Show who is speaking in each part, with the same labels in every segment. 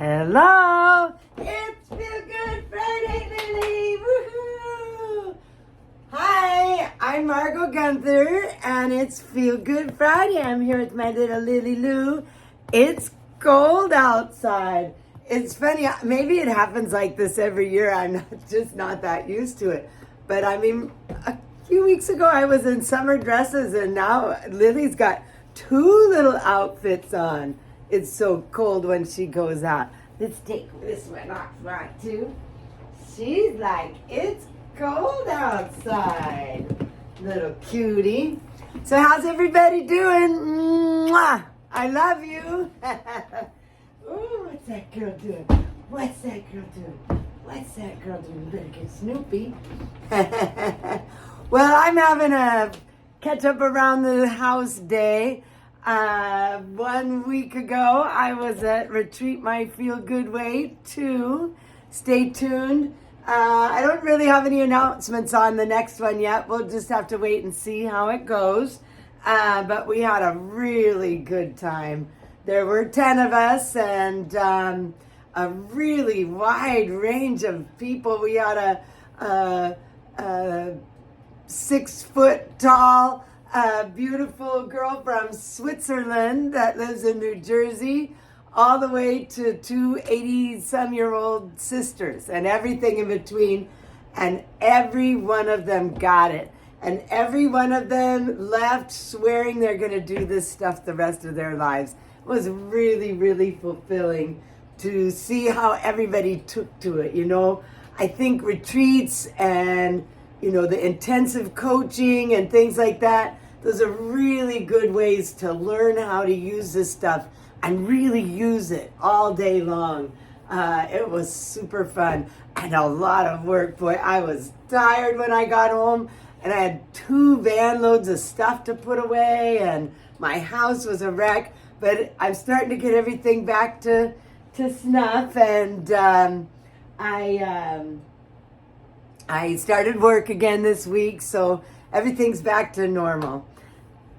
Speaker 1: Hello! It's Feel Good Friday, Lily! Woohoo! Hi, I'm Margot Gunther, and it's Feel Good Friday. I'm here with my little Lily Lou. It's cold outside. It's funny, maybe it happens like this every year. I'm just not that used to it. But I mean, a few weeks ago I was in summer dresses, and now Lily's got two little outfits on. It's so cold when she goes out. Let's take this one off right too. She's like, it's cold outside. Little cutie. So how's everybody doing? Mwah! I love you. Ooh, what's that girl doing? What's that girl doing? What's that girl doing? You better get Snoopy. Well, I'm having a catch up around the house day. 1 week ago, I was at Retreat My Feel Good Way 2. Stay tuned. I don't really have any announcements on the next one yet. We'll just have to wait and see how it goes. But we had a really good time. There were 10 of us and a really wide range of people. We had a 6 foot tall beautiful girl from Switzerland that lives in New Jersey, all the way to two 80-some-year-old sisters and everything in between. And every one of them got it. And every one of them left swearing they're going to do this stuff the rest of their lives. It was really, really fulfilling to see how everybody took to it. You know, I think retreats and, you know, the intensive coaching and things like that, those are really good ways to learn how to use this stuff and really use it all day long. It was super fun and a lot of work. Boy, I was tired when I got home, and I had 2 van loads of stuff to put away, and my house was a wreck. But I'm starting to get everything back to snuff, and I started work again this week, so everything's back to normal.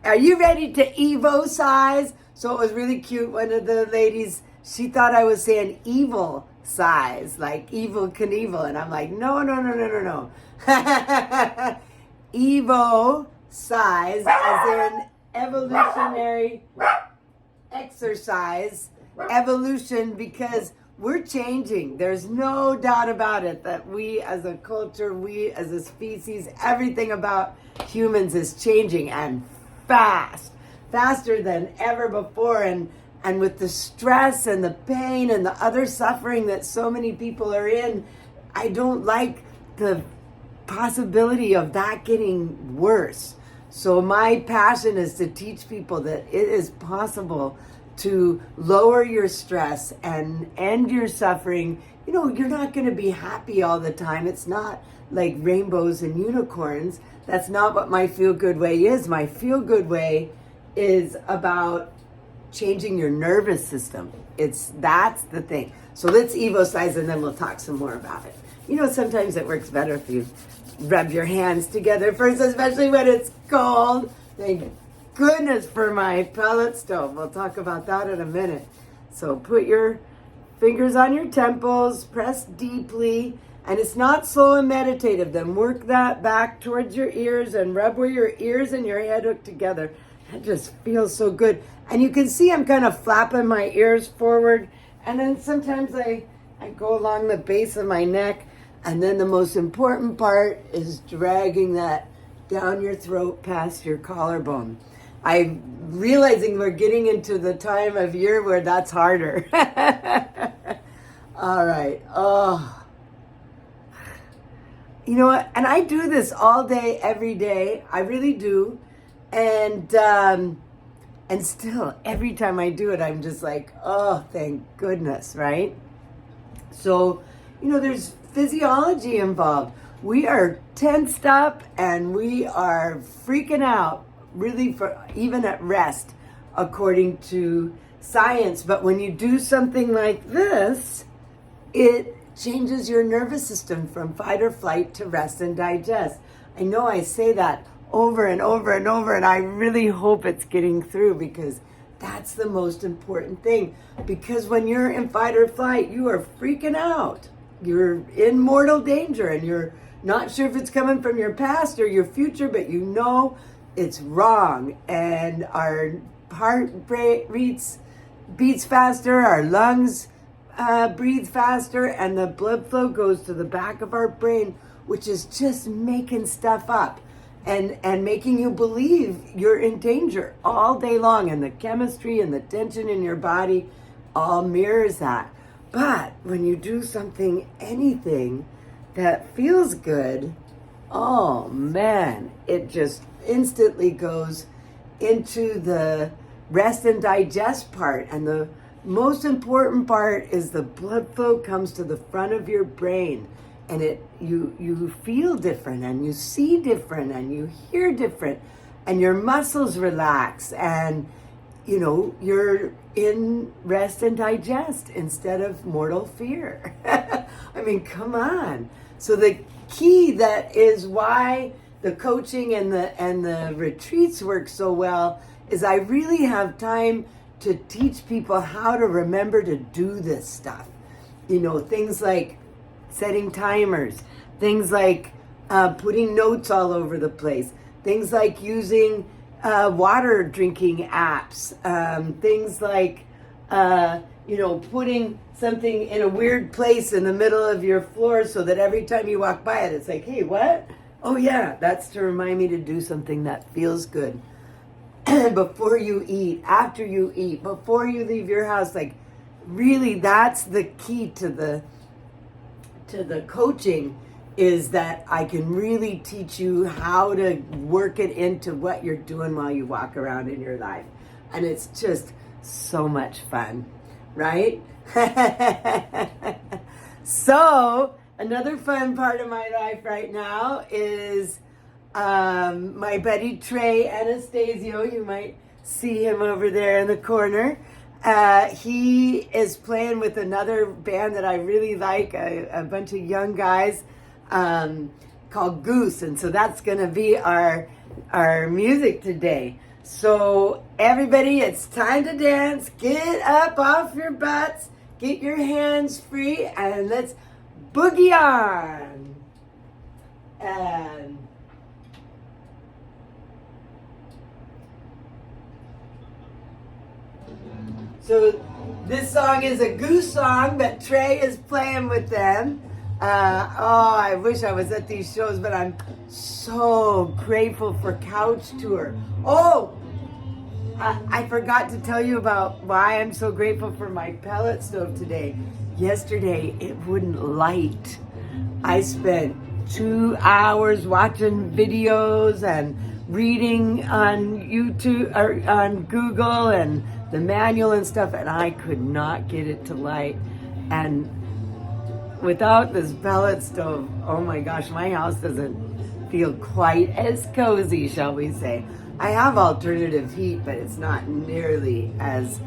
Speaker 1: Are you ready to Evo size? So it was really cute. One of the ladies, she thought I was saying evil size, like Evel Knievel, and I'm like, no. Evo size, as in evolutionary exercise, evolution, because we're changing. There's no doubt about it that we as a culture, we as a species, everything about humans is changing, and faster than ever before. And with the stress and the pain and the other suffering that so many people are in, I don't like the possibility of that getting worse. So my passion is to teach people that it is possible to lower your stress and end your suffering. You know, you're not going to be happy all the time. It's not like rainbows and unicorns. That's not what my Feel Good Way is. My Feel Good Way is about changing your nervous system. That's the thing. So let's Evo size, and then we'll talk some more about it. You know, sometimes it works better if you rub your hands together first, especially when it's cold. Thank goodness for my pellet stove. We'll talk about that in a minute. So put your fingers on your temples, press deeply, and it's not slow and meditative. Then work that back towards your ears and rub where your ears and your head hook together. That just feels so good. And you can see I'm kind of flapping my ears forward, and then sometimes I go along the base of my neck, and then the most important part is dragging that down your throat past your collarbone. I'm realizing we're getting into the time of year where that's harder. All right. Oh. You know what? And I do this all day, every day. I really do. And still, every time I do it, I'm just like, oh, thank goodness, right? So, you know, there's physiology involved. We are tensed up and we are freaking out, really, for even at rest, according to science. But when you do something like this, it changes your nervous system from fight or flight to rest and digest. I know I say that over and over and over, and I really hope it's getting through, because That's the most important thing, because when you're in fight or flight, you are freaking out. You're in mortal danger, and you're not sure if it's coming from your past or your future, but you know it's wrong. And our heart beats faster, our lungs breathe faster, and the blood flow goes to the back of our brain, which is just making stuff up and making you believe you're in danger all day long. And the chemistry and the tension in your body all mirrors that. But when you do anything that feels good, oh man, it just instantly goes into the rest and digest part. And the most important part is the blood flow comes to the front of your brain, and you feel different, and you see different, and you hear different, and your muscles relax, and you're in rest and digest instead of mortal fear. I mean, come on. So the key, that is why the coaching and the retreats work so well, is I really have time to teach people how to remember to do this stuff. Things like setting timers, things like putting notes all over the place, things like using water drinking apps, things like putting something in a weird place in the middle of your floor so that every time you walk by it, it's like, hey, what? Oh yeah, that's to remind me to do something that feels good. Before you eat, after you eat, before you leave your house. Like, really, that's the key to the coaching, is that I can really teach you how to work it into what you're doing while you walk around in your life. And it's just so much fun, right? So another fun part of my life right now is my buddy Trey Anastasio. You might see him over there in the corner. He is playing with another band that I really like, a bunch of young guys called Goose. And so that's going to be our music today. So everybody, it's time to dance. Get up off your butts. Get your hands free, and let's boogie on. And so this song is a Goose song, but Trey is playing with them. I wish I was at these shows, but I'm so grateful for Couch Tour. Oh, I forgot to tell you about why I'm so grateful for my pellet stove today. Yesterday, it wouldn't light. I spent 2 hours watching videos and reading on YouTube or on Google and the manual and stuff, and I could not get it to light. And without this pellet stove, oh my gosh, my house doesn't feel quite as cozy, shall we say. I have alternative heat, but it's not nearly as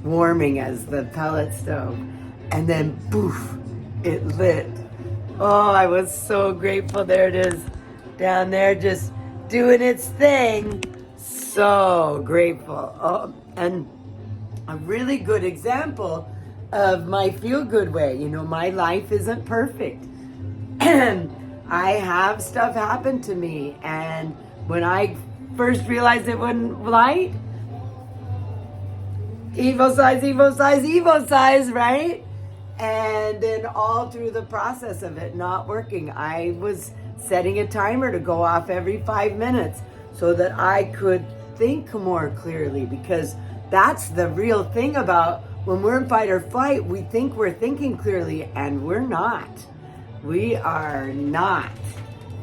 Speaker 1: warming as the pellet stove. And then, poof, it lit. Oh, I was so grateful. There it is, down there, just doing its thing. So grateful. Oh, and a really good example of my feel-good way. My life isn't perfect. I have stuff happen to me. And when I first realized it wouldn't light, Evo size, right? And then all through the process of it not working, I was setting a timer to go off every 5 minutes so that I could think more clearly, because that's the real thing about when we're in fight or flight. We think we're thinking clearly, and we're not. We are not.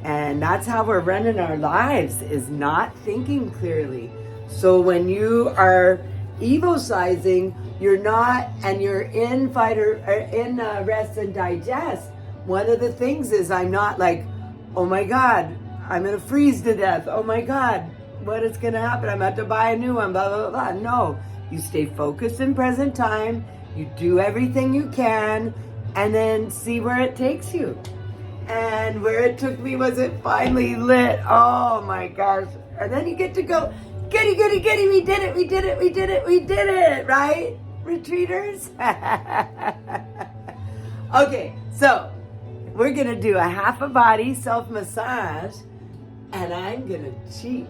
Speaker 1: And that's how we're running our lives, is not thinking clearly. So when you are evo-sizing, you're not, and you're in fight or in rest and digest. One of the things is I'm not like, oh my God, I'm gonna freeze to death. Oh my God, what is gonna happen? I'm about to buy a new one, blah, blah, blah. No, you stay focused in present time. You do everything you can, and then see where it takes you. And where it took me was it finally lit. Oh my gosh. And then you get to go Goody, goody, goody, we did it, we did it, we did it, we did it, right, retreaters? Okay, so we're gonna do a half a body self-massage, and I'm gonna cheat.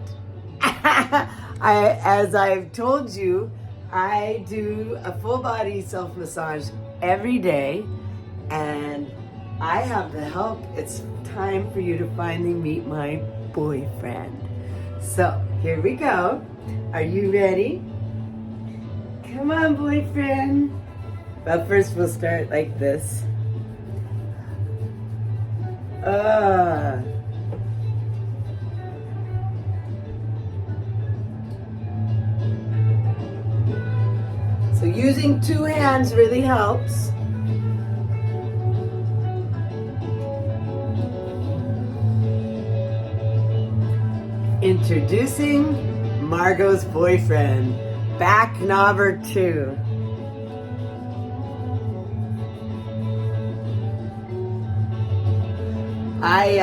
Speaker 1: As I've told you, I do a full body self-massage every day, and I have the help. It's time for you to finally meet my boyfriend. So here we go. Are you ready? Come on, boyfriend. But first we'll start like this. So using two hands really helps. Introducing Margot's boyfriend, back knobber 2. I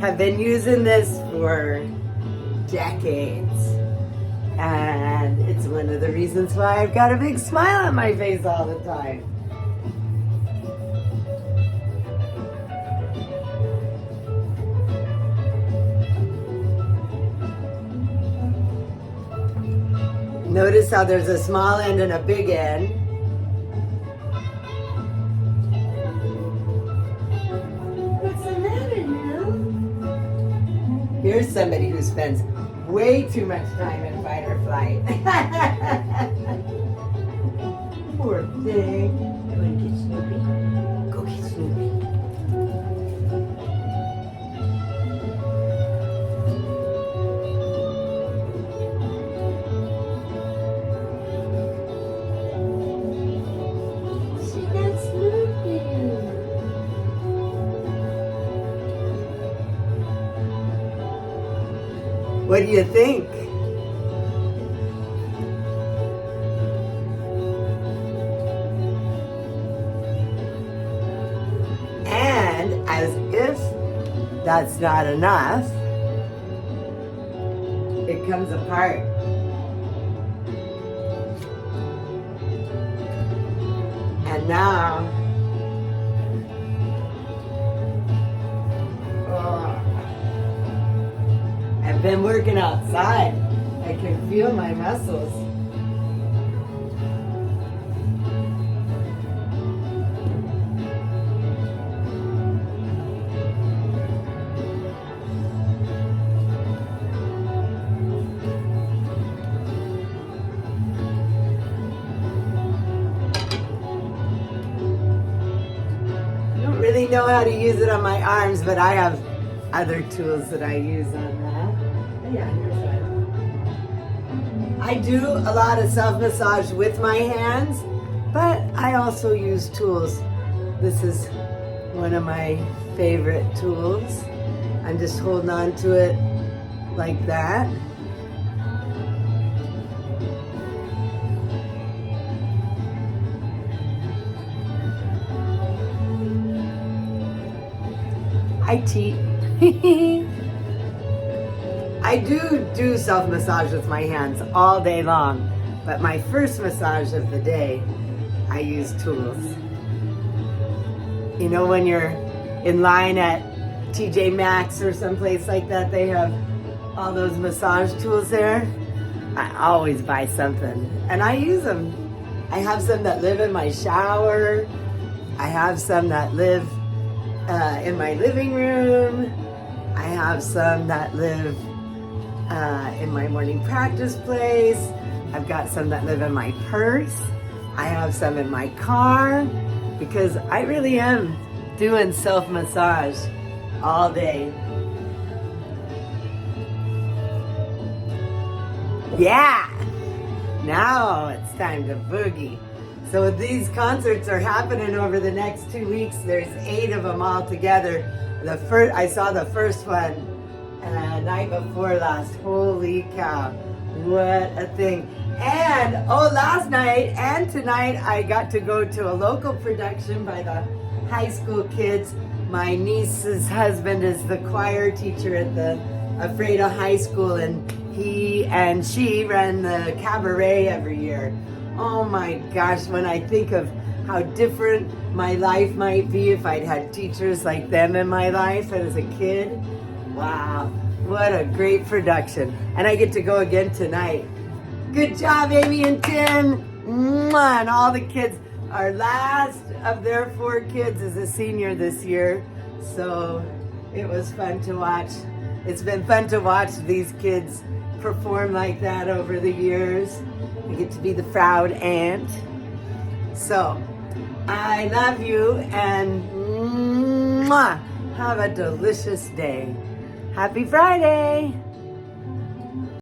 Speaker 1: have been using this for decades, and it's one of the reasons why I've got a big smile on my face all the time. Notice how there's a small end and a big end. What's the matter now? Here's somebody who spends way too much time in fight or flight. Poor thing. You want to get Snoopy? Go get Snoopy. She got Snoopy. What do you think? And as if that's not enough, it comes apart. And now, I've been working outside. I can feel my muscles. I don't really know how to use it on my arms, but I have other tools that I use on that. Yeah, here's one. I do a lot of self-massage with my hands, but I also use tools. This is one of my favorite tools. I'm just holding on to it like that. I cheat. I do self-massage with my hands all day long, but my first massage of the day, I use tools. You know, when you're in line at TJ Maxx or someplace like that, they have all those massage tools there. I always buy something, and I use them. I have some that live in my shower. I have some that live in my living room. I have some that live in my morning practice place. I've got some that live in my purse. I have some in my car, because I really am doing self-massage all day. Yeah! Now it's time to boogie. So these concerts are happening over the next 2 weeks. There's 8 of them all together. I saw the first one night before last. Holy cow, what a thing. And last night and tonight I got to go to a local production by the high school kids. My niece's husband is the choir teacher at the Ephrata High School, and He and she ran the cabaret every year. Oh my gosh, when I think of how different my life might be if I'd had teachers like them in my life as a kid. Wow, what a great production. And I get to go again tonight. Good job, Amy and Tim. Mwah. And all the kids. Our last of their 4 kids is a senior this year. So it was fun to watch. It's been fun to watch these kids perform like that over the years. I get to be the proud aunt. So I love you and mwah, have a delicious day. Happy Friday.